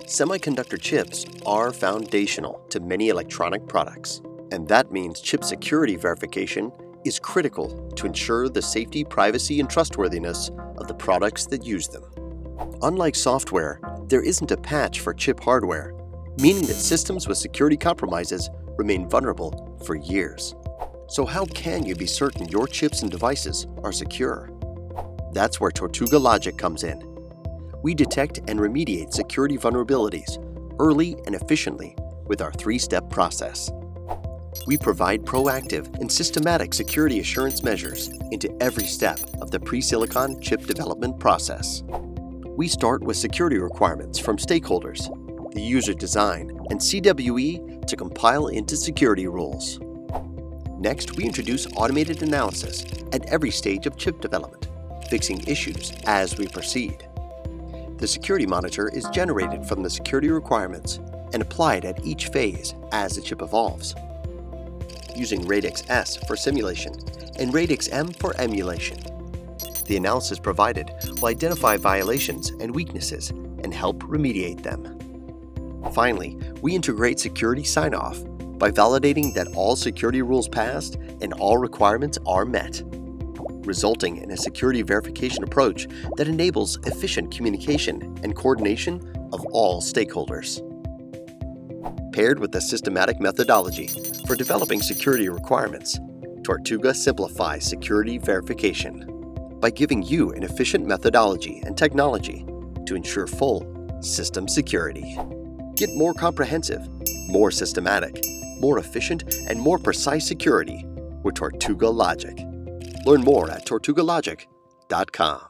Semiconductor chips are foundational to many electronic products, and that means chip security verification is critical to ensure the safety, privacy, and trustworthiness of the products that use them. Unlike software, there isn't a patch for chip hardware, meaning that systems with security compromises remain vulnerable for years. So how can you be certain your chips and devices are secure? That's where Tortuga Logic comes in. We detect and remediate security vulnerabilities early and efficiently with our three-step process. We provide proactive and systematic security assurance measures into every step of the pre-silicon chip development process. We start with security requirements from stakeholders, the user design, and CWE to compile into security rules. Next, we introduce automated analysis at every stage of chip development, fixing issues as we proceed. The security monitor is generated from the security requirements and applied at each phase as the chip evolves. Using Radix S for simulation and Radix M for emulation. The analysis provided will identify violations and weaknesses and help remediate them. Finally, we integrate security sign-off by validating that all security rules passed and all requirements are met, resulting in a security verification approach that enables efficient communication and coordination of all stakeholders. Paired with a systematic methodology for developing security requirements, Tortuga simplifies security verification by giving you an efficient methodology and technology to ensure full system security. Get more comprehensive, more systematic, more efficient, and more precise security with Tortuga Logic. Learn more at tortugalogic.com.